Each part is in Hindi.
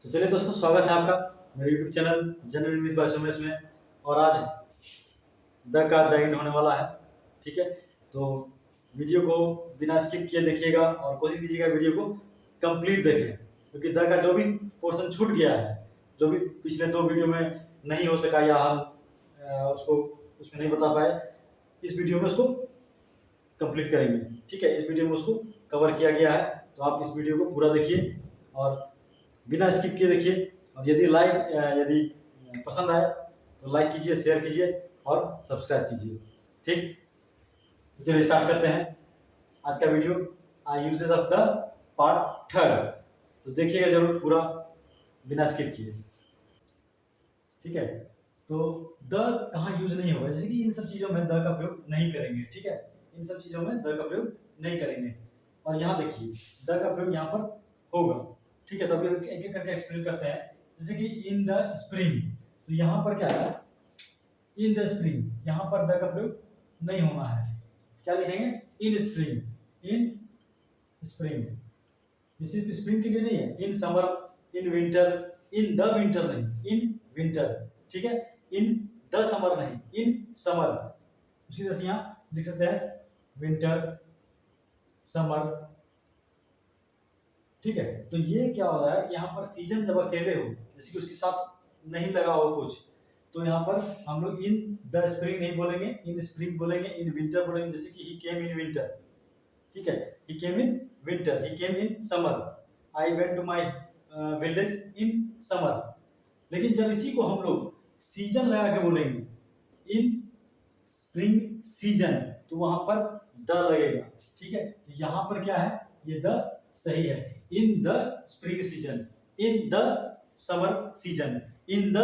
तो चलिए दोस्तों, स्वागत है आपका मेरे YouTube channel general English by Somesh में। और आज द का द एंड होने वाला है। ठीक है, तो वीडियो को बिना स्किप किए देखिएगा और कोशिश कीजिएगा वीडियो को कंप्लीट देखें, क्योंकि द का जो भी पोर्शन छूट गया है, जो भी पिछले 2 वीडियो में नहीं हो सका या हम उसको उसमें नहीं बता पाए, इस वीडियो में उसको कंप्लीट करेंगे। ठीक है, इस वीडियो में उसको कवर किया गया है, तो आप इस वीडियो को पूरा देखिए और बिना स्किप किए देखिए। और यदि पसंद आए तो लाइक कीजिए, शेयर कीजिए और सब्सक्राइब कीजिए। ठीक, तो चलिए स्टार्ट करते हैं आज का video. Uses of the part third, तो देखिएगा जरूर पूरा बिना स्किप किए। ठीक है, तो द कहाँ यूज नहीं होगा, जैसे कि इन सब चीजों में द का प्रयोग नहीं करेंगे। ठीक है, इन सब चीजों में द का प्रयोग नहीं करेंगे। और यहाँ देखिए द का प्रयोग यहाँ पर होगा। ठीक है, तो अभी एक एक करके एक्सप्लेन करते हैं। जैसे कि इन द स्प्रिंग, तो यहाँ पर क्या है, इन द स्प्रिंग, यहाँ पर द का प्रयोग नहीं होना है। क्या लिखेंगे, इन स्प्रिंग, इन स्प्रिंग। इसी स्प्रिंग के लिए नहीं है, in summer, in winter, in the winter नहीं, इन विंटर। ठीक है, इन द समर नहीं, इन समर। उसी तरह से यहाँ लिख सकते हैं विंटर, समर। ठीक है, तो ये क्या हो रहा है कि यहाँ पर सीजन जब अकेले हो, जैसे कि उसके साथ नहीं लगा हो कुछ, तो यहाँ पर हम लोग इन द स्प्रिंग नहीं बोलेंगे, इन स्प्रिंग बोलेंगे, इन विंटर बोलेंगे। जैसे कि ही केम इन विंटर। ठीक है, he came in winter, he came in summer, I went to my village in summer. लेकिन जब इसी को हम लोग सीजन लगा के बोलेंगे, इन स्प्रिंग सीजन, तो वहां पर द लगेगा। ठीक है, तो यहाँ पर क्या है, ये द सही है। In the spring season, in the summer season, in the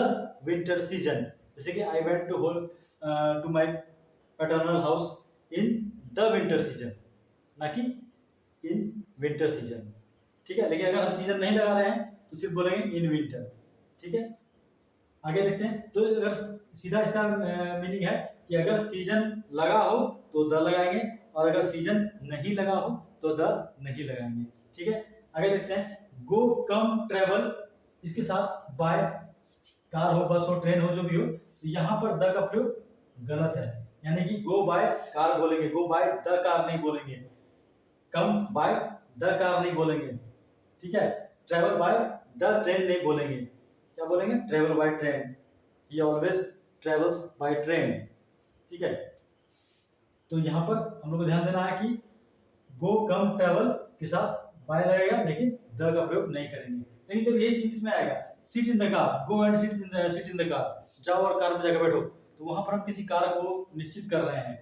winter season. जैसे कि I went to my paternal house in the winter season, ना कि इन विंटर सीजन। ठीक है, लेकिन अगर हम सीजन नहीं लगा रहे हैं तो सिर्फ बोलेंगे इन विंटर। ठीक है, आगे देखते हैं। तो अगर सीधा इसका मीनिंग है कि अगर सीजन लगा हो तो द लगाएंगे, और अगर सीजन नहीं लगा हो तो द नहीं लगाएंगे। ठीक है, आगे देखते हैं। गो कम ट्रेवल, इसके साथ बाय, कार हो, बस हो, ट्रेन हो, जो भी हो, तो यहाँ पर द का प्रयोग गलत है। यानी कि गो बाय कार बोलेंगे, गो बाय द कार नहीं बोलेंगे। कम बाय द कार नहीं बोलेंगे। ठीक है, ट्रेवल बाय द ट्रेन नहीं बोलेंगे। क्या बोलेंगे, travel by train, he always travels by train. ठीक है, तो यहाँ पर हम लोग को ध्यान देना है कि गो कम ट्रेवल के साथ बाय लगेगा, लेकिन द का प्रयोग नहीं करेंगे। लेकिन जब यही चीज में आएगा, seat in the car, go and sit in the car, जाओ और कार में जाकर बैठो, तो वहां पर हम किसी कार को निश्चित कर रहे हैं।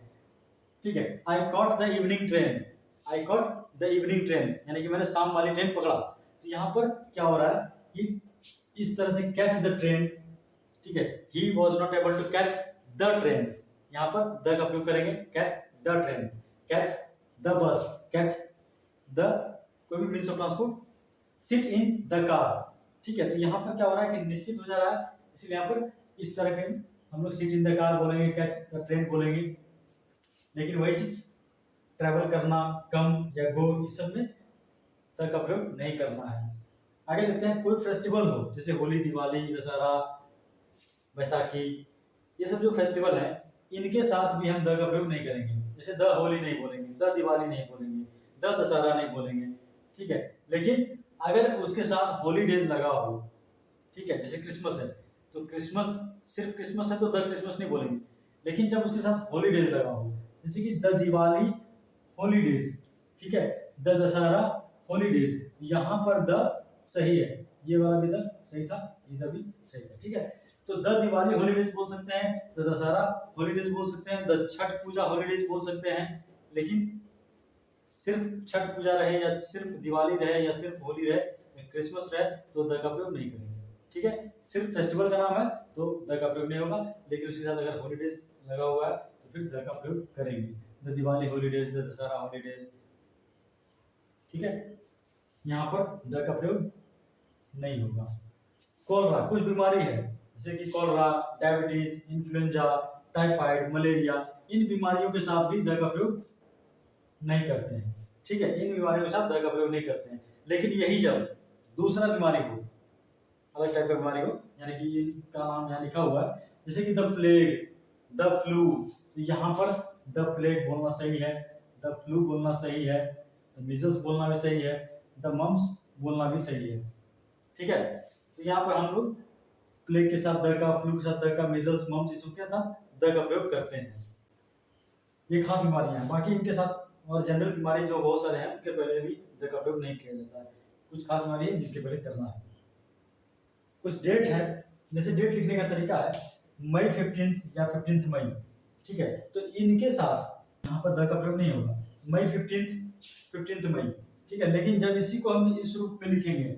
ठीक है, आई caught the evening train, I caught the evening train, यानी कि मैंने शाम वाली ट्रेन पकड़ा। तो यहाँ पर क्या हो रहा है कि इस तरह से कैच द ट्रेन। ठीक है, he was not able to catch the train, यहाँ पर द का प्रयोग करेंगे, catch the train, catch the bus, catch the कोई भी means of transport, sit in the car. ठीक है, तो यहाँ पर क्या हो रहा है कि निश्चित हो जा रहा है, इसलिए यहाँ पर इस तरह के हम लोग सिट इन द कार बोलेंगे, कैच द ट्रेन बोलेंगे। लेकिन वही चीज ट्रैवल करना, कम या गो, इस सब में द का प्रयोग नहीं करना है। आगे देखते हैं। कोई फेस्टिवल हो, जैसे होली, दिवाली, दशहरा, बैसाखी, ये सब जो फेस्टिवल है, इनके साथ भी हम द का प्रयोग नहीं करेंगे। जैसे द होली नहीं बोलेंगे, द दिवाली नहीं बोलेंगे, द दशहरा नहीं बोलेंगे। ठीक है, लेकिन अगर उसके साथ हॉलीडेज लगा हो, ठीक है, जैसे क्रिसमस है, तो क्रिसमस, सिर्फ क्रिसमस है तो द क्रिसमस नहीं बोलेंगे। लेकिन जब उसके साथ हॉलीडेज लगा हो, जैसे कि द दिवाली हॉलीडेज, ठीक है, द दशहरा हॉलीडेज, यहाँ पर द सही है। ये वाला भी द सही था, ये भी सही था। ठीक है, तो द दिवाली हॉलीडेज बोल सकते हैं, द दशहरा हॉलीडेज बोल सकते हैं, द छठ पूजा हॉलीडेज बोल सकते हैं। लेकिन सिर्फ छठ पूजा रहे या सिर्फ दिवाली रहे या सिर्फ होली रहे या क्रिसमस रहे, तो द का प्रयोग नहीं करेंगे। ठीक है, सिर्फ फेस्टिवल का नाम है तो द का प्रयोग नहीं होगा, लेकिन उसके साथ अगर हॉलीडेज लगा हुआ है तो फिर द का प्रयोग करेंगे। The Diwali holidays, the Dussehra holidays. ठीक है, यहाँ पर द का प्रयोग नहीं होगा। कोलरा, कुछ बीमारी है, जैसे कि cholera, diabetes, influenza, typhoid, malaria, इन बीमारियों के साथ भी द का प्रयोग नहीं करते हैं। ठीक है, इन बीमारियों के साथ द का प्रयोग नहीं करते हैं। लेकिन यही जब दूसरा बीमारी हो, अलग टाइप का बीमारी हो, यानी कि इनका नाम यहाँ लिखा हुआ है, जैसे कि द प्लेग, द फ्लू, तो यहाँ पर द प्लेग बोलना सही है, द फ्लू बोलना सही है, द मीजल्स बोलना भी सही है, द मम्स बोलना भी सही है। ठीक है, तो यहाँ पर हम लोग प्लेग के साथ द का, फ्लू के साथ द का, मीजल्स मम्स इसके के साथ द का प्रयोग करते हैं। ये खास बीमारियां हैं, बाकी इनके साथ और जनरल बीमारी जो बहुत सारे हैं उनके पहले भी द का प्रयोग नहीं किया जाता है। कुछ खास बीमारी है जिनके पहले करना है। कुछ डेट है, जैसे डेट लिखने का तरीका है मई 15 या 15 मई, ठीक है, तो इनके साथ यहाँ पर द का प्रयोग नहीं होगा, मई 15 मई, ठीक है, लेकिन जब इसी को हम इस रूप में लिखेंगे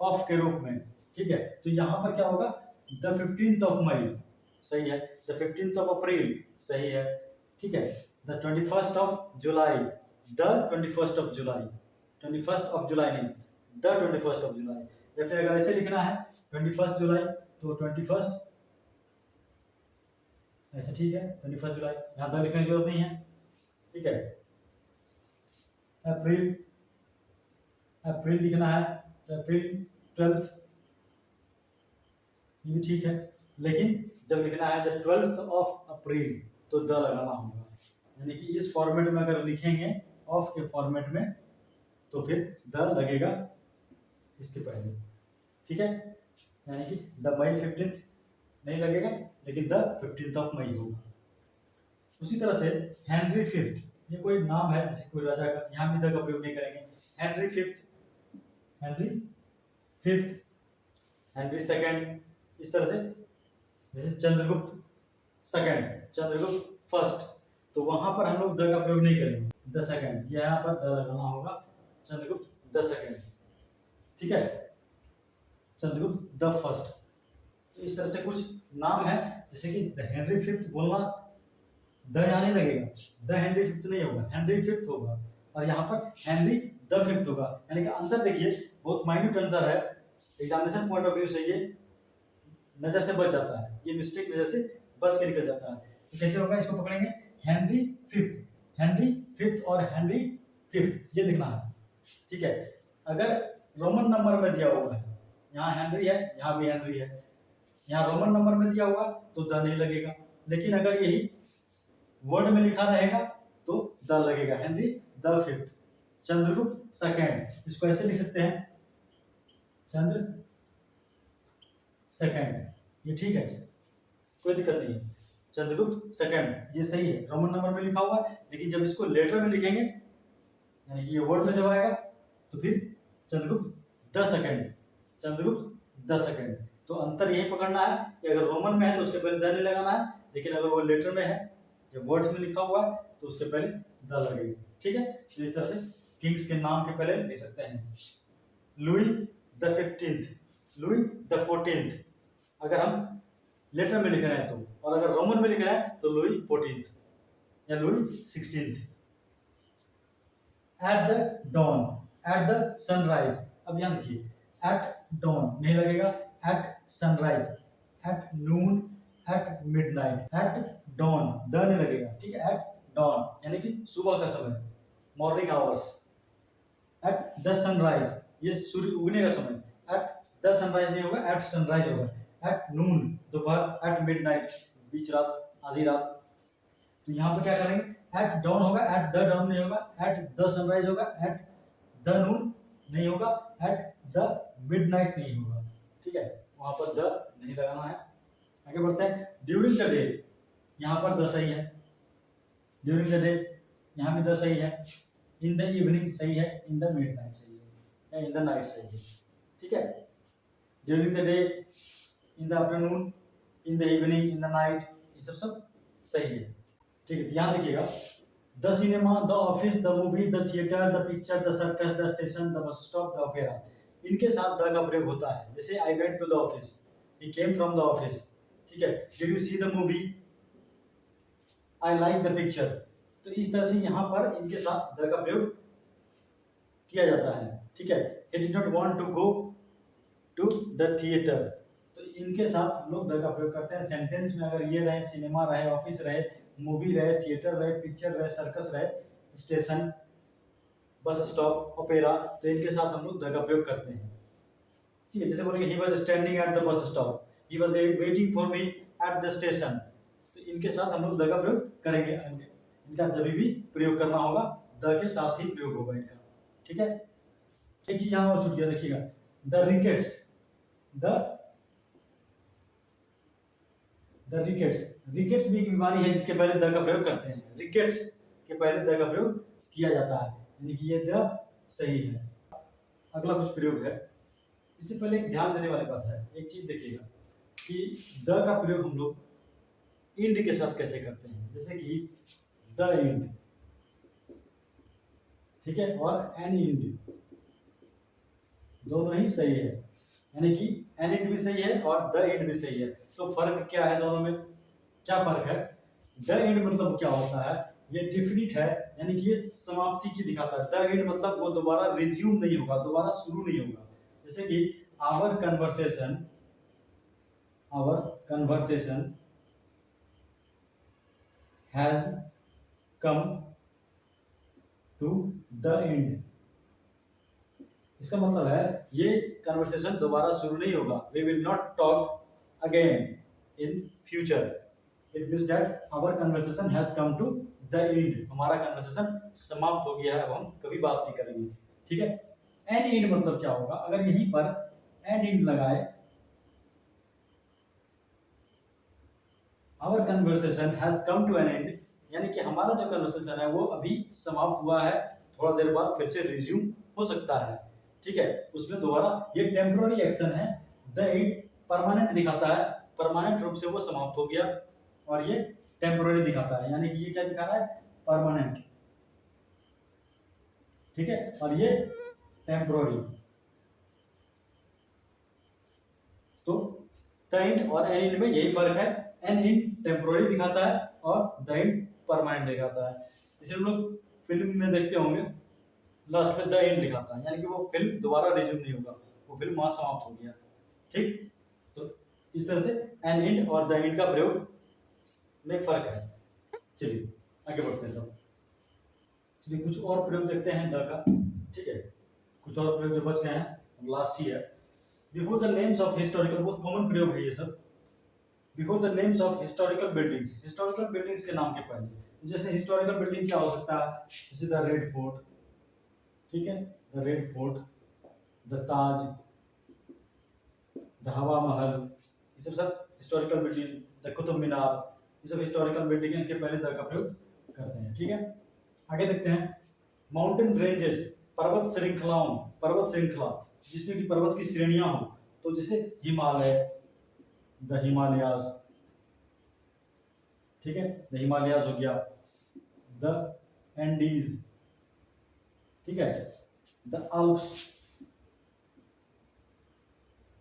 ऑफ के रूप में, ठीक है, तो यहाँ पर क्या होगा, द 15th ऑफ मई सही है, द 15th ऑफ अप्रैल सही है, ठीक है, the 21st of July, the 21st of July, 21st of July नहीं, द 21st ऑफ जुलाई, या फिर अगर ऐसे लिखना है 21st जुलाई तो 21st ऐसा, ठीक है, 21st जुलाई, यहाँ द लिखने की जरूरत नहीं है, ठीक है, अप्रैल, अप्रैल लिखना है तो अप्रैल 12th, ये भी ठीक है, लेकिन जब लिखना है द 12th ऑफ अप्रैल तो द लगाना होगा, यानी कि इस फॉर्मेट में अगर लिखेंगे ऑफ के फॉर्मेट में तो फिर द लगेगा इसके पहले, ठीक है, यानी कि द मई 15th नहीं लगेगा, लेकिन द 15th ऑफ मई होगा। उसी तरह से हेनरी फिफ्थ, ये कोई नाम है जैसे कोई राजा का, यहाँ भी द का प्रयोग नहीं करेंगे, Henry fifth, Henry fifth, Henry second, इस तरह से, जैसे चंद्रगुप्त सेकंड, चंद्रगुप्त फर्स्ट, तो वहां पर हम लोग द का प्रयोग नहीं करेंगे, द सेकंड, यहाँ पर द लगाना होगा, चंद्रगुप्त द सेकंड, ठीक है, चंद्रगुप्त द फर्स्ट। तो इस तरह से कुछ नाम है, जैसे कि द हेनरी फिफ्थ बोलना द यहाँ नहीं लगेगा, द हेनरी फिफ्थ नहीं होगा, हेनरी फिफ्थ होगा, और यहाँ पर हेनरी द फिफ्थ होगा, यानी कि अंतर देखिए बहुत माइन्यूट अंतर है, एग्जामिनेशन पॉइंट ऑफ व्यू से ये नजर से बच जाता है, ये मिस्टेक नजर से बच के निकल जाता है। तो कैसे होगा, इसको पकड़ेंगे, हेनरी फिफ्थ, हेनरी फिफ्थ और हेनरी फिफ्थ ये लिखना है, ठीक है, अगर रोमन नंबर में दिया हुआ है, यहाँ हेनरी है, यहाँ भी हेनरी है, यहाँ रोमन नंबर में दिया हुआ तो द नहीं लगेगा, लेकिन अगर यही वर्ड में लिखा रहेगा तो द लगेगा, Henry the fifth, Chandragupta second, इसको ऐसे लिख सकते हैं, चंद्र सेकंड, ये ठीक है, कोई दिक्कत नहीं है, चंद्रगुप्त सेकंड ये सही है, रोमन नंबर में लिखा हुआ है, लेकिन जब इसको लेटर में लिखेंगे, यानी कि ये वर्ड में जब आएगा तो फिर Chandragupta the second, Chandragupta the second, तो अंतर यही पकड़ना है कि अगर रोमन में है तो उसके पहले द नहीं लगाना है, लेकिन अगर वो लेटर में है, जब वर्ड में लिखा हुआ है तो उसके पहले द लगेगा, ठीक है, तो इस तरह से किंग्स के नाम के पहले लिख सकते हैं, Louis the 15th, Louis the 14th, अगर हम लेटर में लिख रहे हैं तो, और अगर रोमन में लिख रहे हैं तो लुई 14th या Louis 16th। At the dawn, at the sunrise, अब यहां देखिए एट डॉन नहीं लगेगा, at sunrise, at noon, at midnight, at dawn the नहीं लगेगा, ठीक है, एट डॉन यानी कि सुबह का समय, morning hours, eight the sunrise ये सूर्य उगने का समय, एट द सनराइज नहीं होगा, एट सनराइज होगा, एट नून दोपहर, एट मिडनाइट बीच रात, आधी रात, तो यहाँ पे क्या करेंगे, एट डाउन होगा, एट द डाउन नहीं होगा, एट द सनराइज होगा, एट द नून नहीं होगा, एट द मिडनाइट नहीं होगा, ठीक है, वहां पर द नहीं लगाना है। आगे बढ़ते हैं, ड्यूरिंग द डे, यहाँ पर द सही है, ड्यूरिंग द डे यहाँ भी द सही है, इन द इवनिंग सही है, इन द मिडनाइट सही है, या इन द नाइट सही है, ठीक है, during the day, in the afternoon, in the evening, in the night, ये सब सही है, ठीक है, यहाँ देखिएगा, the cinema, the office, the movie, the theatre, the picture, the circus, the station, the bus stop, the opera, इनके साथ द का प्रयोग होता है, जैसे I went to the office, he came from the office, ठीक है, did you see the movie, I like the picture, तो इस तरह से यहाँ पर इनके साथ द का प्रयोग किया जाता है, ठीक है, he did not want to go to the theater, तो इनके साथ हम लोग द का प्रयोग करते हैं सेंटेंस में, अगर ये रहे, सिनेमा रहे, ऑफिस रहे, मूवी रहे, थिएटर रहे, पिक्चर रहे, सर्कस रहे, स्टेशन, बस स्टॉप, ओपेरा, तो इनके साथ हम लोग द का प्रयोग करते हैं। ठीक है, जैसे बोलेंगे he was standing at the bus stop, he was waiting for me at the station. तो इनके साथ हम लोग द का प्रयोग करेंगे, इनका जब भी प्रयोग करना होगा द के साथ ही प्रयोग होगा इनका। ठीक है, एक चीज यहाँ और छूट गया, देखिएगा the rickets, the rickets, rickets भी एक बीमारी है जिसके पहले द का प्रयोग करते हैं, रिकेट्स के पहले द का प्रयोग किया जाता है, यानी कि ये द सही है। अगला कुछ प्रयोग है, इससे पहले एक ध्यान देने वाली बात है, एक चीज देखिएगा कि द का प्रयोग हम लोग इंड के साथ कैसे करते हैं, जैसे कि द इंड, ठीक है, और एन इंड, दोनों ही सही है, यानी कि एन इंड भी सही है और द इंड भी सही है। तो फर्क क्या है दोनों में, क्या फर्क है? द इंड मतलब क्या होता है, ये डिफिनिट है, यानी कि ये समाप्ति की दिखाता है। द इंड मतलब वो दोबारा रिज्यूम नहीं होगा, दोबारा शुरू नहीं होगा। जैसे कि our conversation has come to the end, इसका मतलब है ये कन्वर्सेशन दोबारा शुरू नहीं होगा, we will not talk again in future, it means that our conversation has come to the end, हमारा कन्वर्सेशन समाप्त हो गया है, अब हम कभी बात नहीं करेंगे। ठीक है, एन एंड मतलब क्या होगा, अगर यहीं पर एन एंड लगाए, our conversation has come to an end, यानी कि हमारा जो कन्वर्सेशन है वो अभी समाप्त हुआ है, थोड़ा देर बाद फिर से रिज्यूम हो सकता है। ठीक है, उसमें दोबारा, ये टेम्पोररी एक्शन है, द इट परमानेंट दिखाता है, परमानेंट रूप से वो समाप्त हो गया, और ये टेम्पोररी दिखाता है, यानी कि ये क्या दिखा रहा है, परमानेंट। ठीक है, और ये टेम्पोररी। तो द इंड और एन इंड में यही फर्क है, एन इंड टेम्पोररी दिखाता है और द इंड परमानेंट दिखाता है। इसे हम लोग फिल्म में देखते होंगे, लास्ट में द एंड दिखाता है, यानी कि वो फिल्म दोबारा रिज्यूम नहीं होगा, वो फिल्म वहां समाप्त हो गया। ठीक, तो इस तरह से एन एंड और द एंड का प्रयोग में फर्क है। चलिए आगे बढ़ते हैं सब। चलिए कुछ और प्रयोग देखते हैं द का। ठीक है, कुछ और प्रयोग जो बच गए हैं, लास्ट ही है। Before the names of historical, बहुत कॉमन प्रयोग है ये सब। Before the names of historical buildings, historical buildings के नाम के पहले, तो जैसे हिस्टोरिकल बिल्डिंग क्या हो सकता है, जैसे द रेड फोर्ट, ठीक है, the red fort, the Taj, the हवा महल, ये सब historical building, the Qutub Minar, ये सब हिस्टोरिकल बिल्डिंग है, इनके पहले द का प्रयोग करते हैं। ठीक है, आगे देखते हैं माउंटेन रेंजेस, पर्वत श्रृंखलाओं, पर्वत श्रृंखला जिसमें कि पर्वत की श्रेणियां हो, तो जैसे हिमालय, द हिमालयास, ठीक है, द हिमालयास हो गया, द एंडीज, ठीक है, द अल्प्स,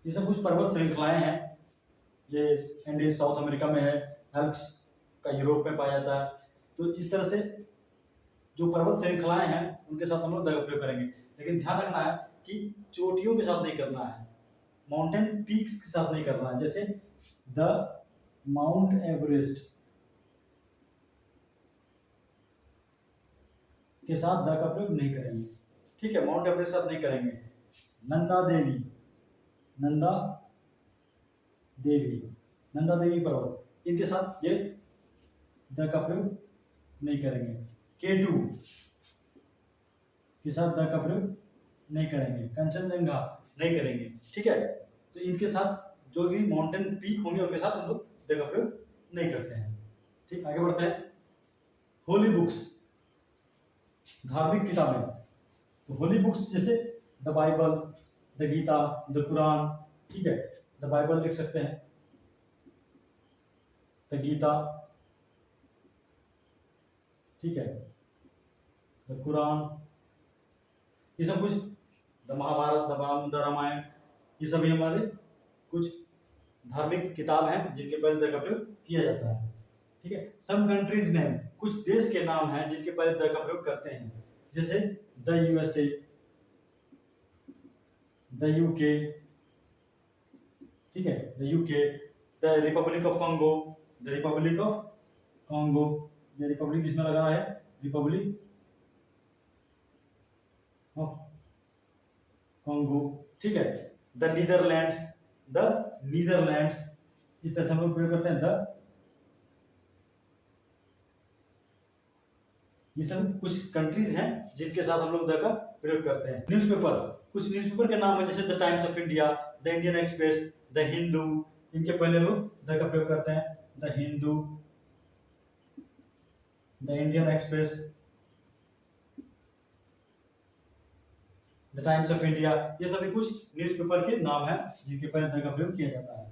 ये सब कुछ पर्वत श्रृंखलाएं हैं। ये एंडीज साउथ अमेरिका में है, एल्प्स का यूरोप में पाया जाता है। तो इस तरह से जो पर्वत श्रृंखलाएं हैं उनके साथ हम लोग द का प्रयोग करेंगे, लेकिन ध्यान रखना है कि चोटियों के साथ नहीं करना है, माउंटेन पीक्स के साथ नहीं करना है। जैसे द माउंट एवरेस्ट के साथ द का प्रयोग नहीं करेंगे। ठीक है, माउंट एवरेस्ट के साथ नहीं करेंगे। नंदा देवी, नंदा देवी, नंदा देवी पर्वत, इनके साथ ये द का प्रयोग नहीं करेंगे। केटू के साथ द का प्रयोग नहीं करेंगे। कंचनजंगा नहीं करेंगे। ठीक है, तो इनके साथ जो भी माउंटेन पीक होंगे उनके साथ हम लोग द का प्रयोग नहीं करते हैं। ठीक, आगे बढ़ते हैं। होली बुक्स, धार्मिक किताबें, तो होली बुक्स जैसे the Bible, the Gita, the Quran, ठीक है, द बाइबल लिख सकते हैं, द गीता, ठीक है, द कुरान, ये सब कुछ, द महाभारत, द रामायण, ये सभी हमारे कुछ धार्मिक किताब हैं जिनके पहले द का प्रयोग किया जाता है। ठीक है, सम कंट्रीज नेम, कुछ देश के नाम हैं जिनके पहले द का प्रयोग करते हैं, जैसे द यूएसए, द यूके, ठीक है, the UK, the Republic of Congo, the Republic of Congo, ये रिपब्लिक जिसमें लगा है, रिपब्लिक ऑफ कॉन्गो, ठीक है, द नीदरलैंड्स, द नीदरलैंड्स, इस तरह से हम लोग प्रयोग करते हैं द। ये सब कुछ कंट्रीज हैं जिनके साथ हम लोग द का प्रयोग करते हैं। न्यूज़पेपर्स, कुछ न्यूज़पेपर के नाम है जैसे the times of India, the Indian express, the Hindu, इनके पहले लोग द का प्रयोग करते हैं। The Hindu, the Indian express, the times of India, ये सभी कुछ न्यूज़पेपर के नाम हैं जिनके पहले द का प्रयोग किया जाता है।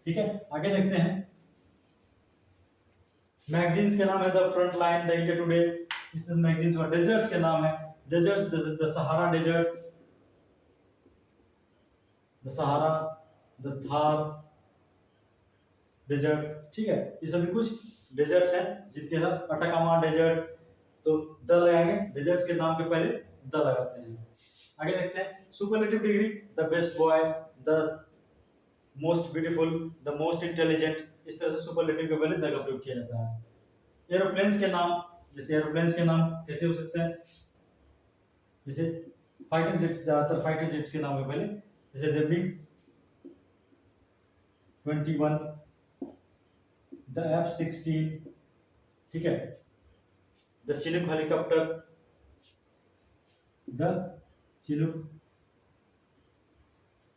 ठीक है, आगे देखते हैं। मैगजीन्स के नाम है the Frontline, the India Today, इस मैगजीन्स और डेजर्ट्स के नाम है deserts, the Sahara desert, the Sahara, the Thar desert. ठीक है, ये सभी कुछ डेजर्ट्स हैं जिनके साथ अटाकामा डेजर्ट, तो द लगाएंगे, डेजर्ट्स के नाम के पहले द लगाते हैं। आगे देखते हैं superlative degree, the best boy, the most beautiful, the most intelligent, इस तरह से सुपरलेटिव के पहले द का प्रयोग किया जाता है। एरोप्लेन्स के नाम, जैसे एरोप्लेन्स के नाम कैसे हो सकते हैं, जैसे फाइटर जेट्स, ज्यादातर फाइटर जेट्स के नाम के पहले, जैसे द मिग 21, द F-16, ठीक है, the Chinook helicopter, the Chinook,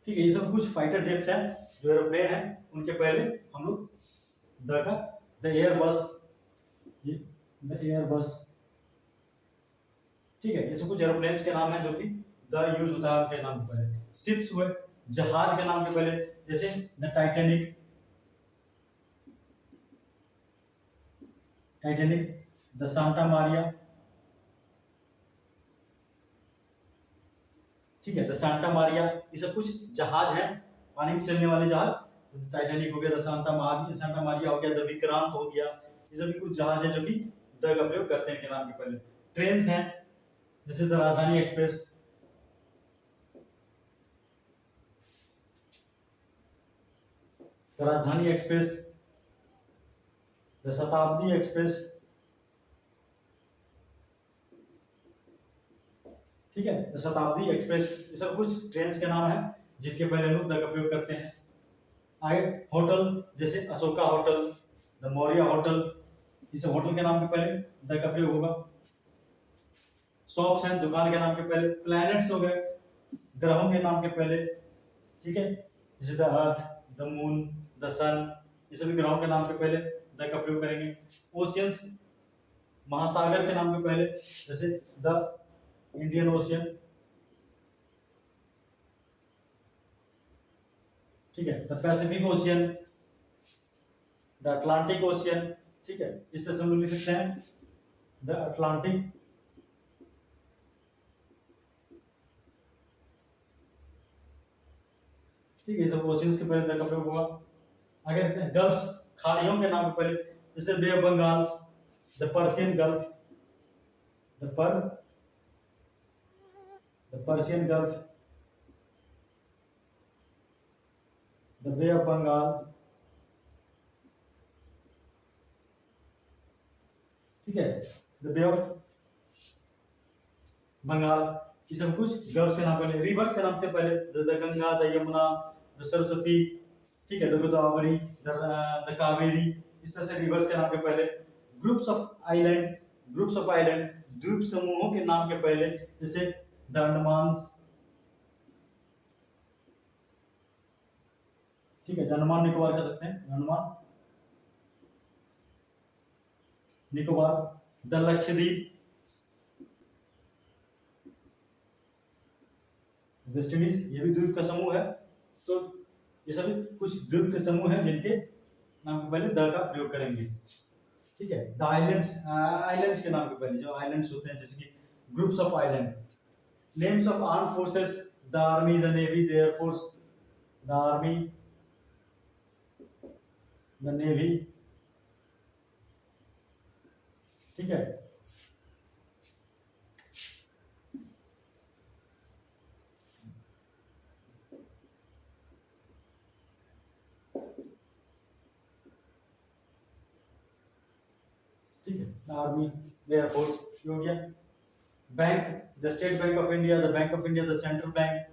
ठीक है, ये सब कुछ फाइटर जेट्स हैं जो एरोप्लेन है, उनके पहले हम लोग द का, द एयरबस, ये द एयरबस, ठीक है, ये सब कुछ एरोप्लेन्स के नाम हैं जो कि द यूज होता है उनके नाम के पहले। शिप्स हुए, जहाज के नाम के पहले, जैसे the Titanic, Titanic, the Santa Maria, ठीक है, द सांता मारिया, ये सब कुछ जहाज हैं, पानी में चलने वाले जहाज, टाइटैनिक हो गया, द सांता मारिया हो गया, द विक्रांत हो गया, ये सभी कुछ जहाज है जो कि द का प्रयोग करते हैं इनके नाम के पहले। ट्रेन्स हैं जैसे द राजधानी एक्सप्रेस, द राजधानी एक्सप्रेस, द शताब्दी एक्सप्रेस, ठीक है, द शताब्दी एक्सप्रेस, ये सब कुछ ट्रेन्स के नाम हैं जिनके पहले लोग द का प्रयोग करते हैं। आगे होटल, जैसे Ashoka hotel, the Maurya hotel, इस होटल के नाम के पहले द का प्रयोग होगा। शॉप्स हैं, दुकान के नाम के पहले। प्लैनेट्स हो गए, ग्रहों के नाम के पहले, ठीक है, जैसे the earth, the moon, the sun, ये सभी ग्रहों के नाम के पहले द का प्रयोग करेंगे। ओशियंस, महासागर के नाम के पहले, जैसे द इंडियन ओशियन, ठीक है, the Pacific ocean, the Atlantic ocean, ठीक है, इस तरह से हम लोग लिख सकते हैं द अटलांटिक, ठीक है, सब ओशियंस के पहले द का प्रयोग होगा। आगे देखते हैं गल्फ्स, खाड़ियों के नाम के पहले, जैसे Bay of Bengal, the Persian Gulf, the Persian Gulf, the Bay of Bengal, ठीक है, द बे ऑफ बंगाल, ये सब कुछ गल्फ के नाम पहले। रिवर्स के नाम के पहले the Ganga, the Yamuna, the Saraswati, ठीक है, द गोदावरी, द कावेरी, इस तरह से रिवर्स के नाम के पहले। Groups of island, groups of island, द्वीप समूहों के नाम के पहले, जैसे द अंडमान, ठीक है, अंडमान निकोबार कह सकते हैं, Andaman Nicobar, the Lakshadweep, West Indies, ये भी द्वीप का समूह है। तो ये सभी कुछ द्वीप के समूह हैं जिनके नाम के पहले द का प्रयोग करेंगे, ठीक है। द आइलैंड्स, आइलैंड्स के नाम के पहले जो आइलैंड्स होते हैं, जैसे कि groups of island. Names of armed forces, the army, the navy, the air force, the army, the navy, ठीक है। ठीक है, आर्मी, एयरफोर्स हो गया। Bank, the state bank of India, the bank of India, the central bank,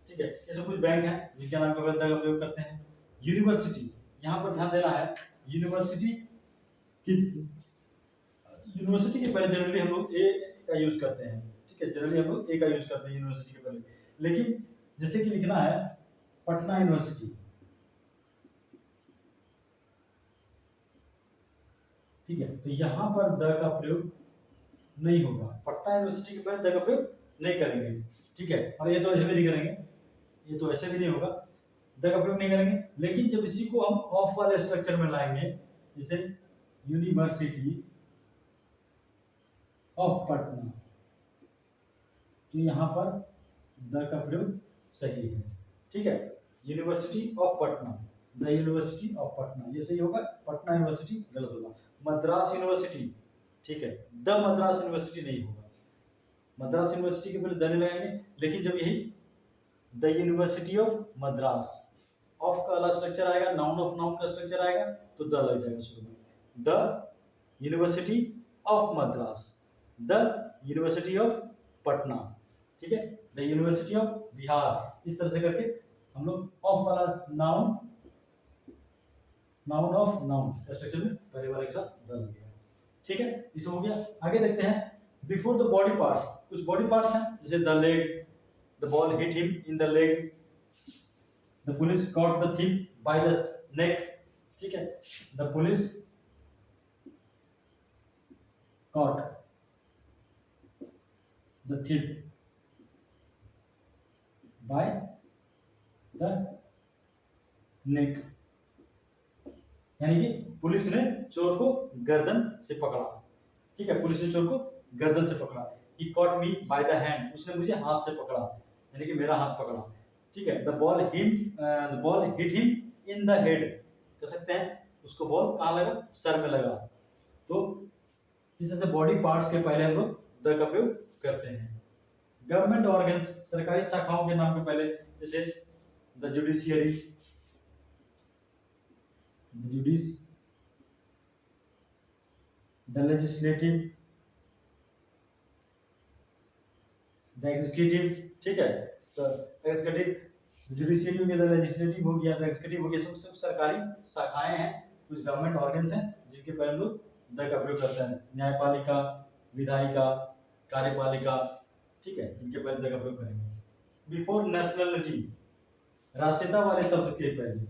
ठीक ठीक है। ऐसे कुछ बैंक हैं जिनके नाम पे द का प्रयोग करते हैं। यूनिवर्सिटी, यहाँ पर ध्यान देना है, यूनिवर्सिटी की, यूनिवर्सिटी के पहले जनरली हम लोग ए का यूज करते हैं, ठीक है, जनरली हम लोग ए का यूज करते हैं यूनिवर्सिटी के पहले। लेकिन जैसे कि लिखना है पटना यूनिवर्सिटी, ठीक है, तो यहाँ पर द का प्रयोग नहीं होगा, पटना यूनिवर्सिटी के पहले द का प्रयोग नहीं करेंगे, ठीक है। और ये तो ऐसे भी नहीं करेंगे, ये तो ऐसे भी नहीं होगा, द का प्रयोग नहीं करेंगे। लेकिन जब इसी को हम ऑफ वाले स्ट्रक्चर में लाएंगे, जैसे यूनिवर्सिटी ऑफ पटना, तो यहाँ पर द का प्रयोग सही है, ठीक है। University of Patna, the university of Patna, ये सही होगा, पटना यूनिवर्सिटी गलत होगा। मद्रास यूनिवर्सिटी, ठीक है, द मद्रास यूनिवर्सिटी नहीं होगा, मद्रास यूनिवर्सिटी के पहले द नहीं लगाएंगे। लेकिन जब यही the university of Madras, of का अलग स्ट्रक्चर आएगा, नाउन ऑफ नाउन का स्ट्रक्चर आएगा, तो द लग जाएगा शुरू में, the university of Madras, the university of Patna, ठीक है, द यूनिवर्सिटी ऑफ बिहार। इस तरह से करके हम लोग ऑफ वाला noun, noun of noun structure में पहले वाले के साथ द लगेगा, ठीक है। इसे हो गया। आगे देखते हैं बिफोर द बॉडी पार्ट्स, कुछ बॉडी पार्ट्स हैं जैसे the leg, the ball hit him in the leg, the police caught the thief by the neck, ठीक है, the police caught the thief by the neck, यानी कि पुलिस ने चोर को गर्दन से पकड़ा, ठीक है, पुलिस ने चोर को गर्दन से पकड़ा। He caught me by the hand, उसने मुझे हाथ से पकड़ा, यानी कि मेरा हाथ पकड़ा, ठीक है। The ball hit him in the head, कह सकते हैं उसको बॉल कहाँ लगा, सर में लगा। तो इस तरह से बॉडी पार्ट्स के पहले हम लोग द का प्रयोग करते हैं। गवर्नमेंट ऑर्गन्स, सरकारी शाखाओं के नाम के पहले, जैसे the judiciary, the legislative, the executive, ठीक है, तो एग्जीक्यूटिव, जुडिशियरी हो गया, द लेजिस्लेटिव हो गया, द एग्जीक्यूटिव हो गया, सब सरकारी शाखाएं हैं, कुछ गवर्नमेंट ऑर्गन्स हैं जिनके पहले हम लोग द का प्रयोग करते हैं। न्यायपालिका, विधायिका, कार्यपालिका, ठीक है, इनके पहले द का प्रयोग करेंगे। बिफोर नेशनलिटी, राष्ट्रीयता वाले शब्द के पहले,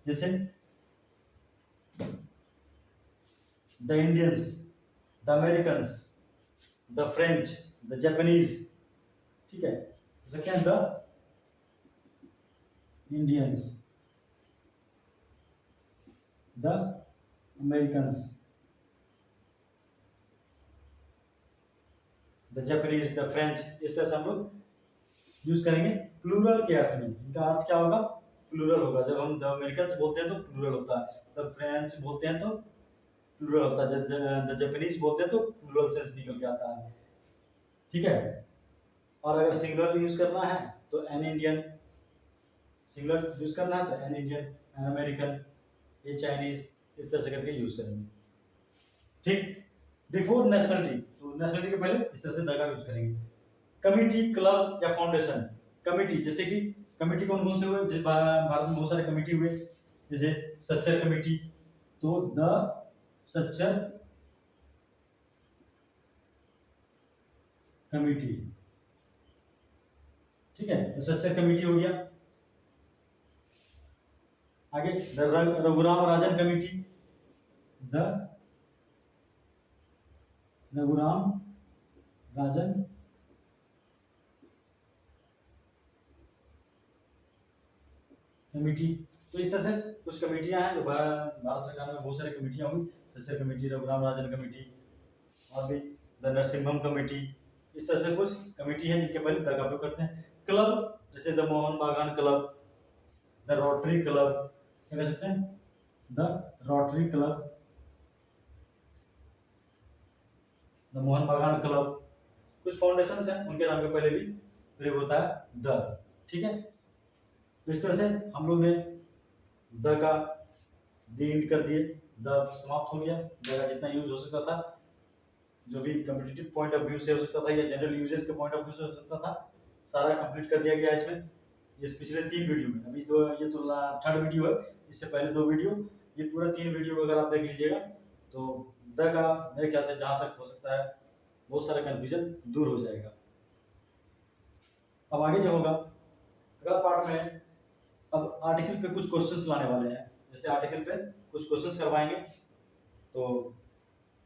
जैसे the Indians, the Americans, the French, the Japanese, ठीक है, तो क्या है, the Indians, the Americans, the Japanese, the French, इस तरह से हम लोग यूज करेंगे प्लूरल के अर्थ में। इनका अर्थ क्या होगा, प्लूरल होगा। जब हम द अमेरिकन्स बोलते हैं तो प्लूरल होता है, द फ्रेंच बोलते हैं तो प्लूरल होता है, द जापानीज बोलते हैं तो प्लूरल सेंस निकल के आता है, ठीक है। और अगर सिंगुलर यूज करना है तो एन इंडियन, सिंगुलर यूज करना है तो an Indian, an American, A Chinese, इस तरह से करके यूज करेंगे, ठीक। बिफोर नेशनलिटी, तो नेशनलिटी के पहले इस तरह से द का यूज करेंगे। कमिटी, क्लब या फाउंडेशन, कमिटी, जैसे कि कमिटी कौन कौन से हुए, भारत में बहुत सारे कमिटी हुए, जैसे सच्चर कमिटी, तो द सच्चर कमिटी, ठीक है, तो सच्चर कमिटी हो गया। आगे the Raghuram Rajan committee, the Raghuram Rajan committee. तो इस तरह से कुछ कमेटियां हैं जो भारत सरकार में बहुत सारी कमेटियां हुई, सच्चर कमेटी, रघुराम राजन कमेटी, और भी द नरसिम्हम कमेटी, इस तरह से कुछ कमेटी है जिनके पहले द का प्रयोग करते हैं। क्लब, जैसे द मोहन बागान क्लब, द रोटरी क्लब, क्या कह सकते हैं, the rotary club, the Mohan बागान क्लब। कुछ फाउंडेशंस हैं उनके नाम के पहले भी प्रयोग होता है द, ठीक है। तो इस तरह से हम लोग ने द का एंड कर दिए, द समाप्त हो गया, द का जितना यूज हो सकता था, जो भी कॉम्पिटिटिव पॉइंट ऑफ व्यू से हो सकता था या जनरल यूजेस के पॉइंट ऑफ व्यू से हो सकता था, सारा कंप्लीट कर दिया गया इसमें। ये पिछले 3 वीडियो में, अभी दो, ये तो थर्ड वीडियो है, इससे पहले 2 वीडियो, ये पूरा 3 वीडियो अगर आप देख लीजिएगा तो द का मेरे ख्याल से जहाँ तक हो सकता है बहुत सारा कंफ्यूजन दूर हो जाएगा। अब आगे जो होगा अगला पार्ट में, अब आर्टिकल पे कुछ क्वेश्चंस लाने वाले हैं, जैसे आर्टिकल पे कुछ क्वेश्चंस करवाएंगे, तो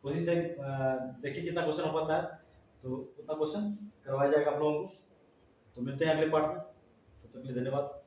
कोशिश से देखिए कितना क्वेश्चन हो पाता है, तो उतना क्वेश्चन करवाया जाएगा आप लोगों को। तो मिलते हैं अगले पार्ट में, तब तक के लिए धन्यवाद।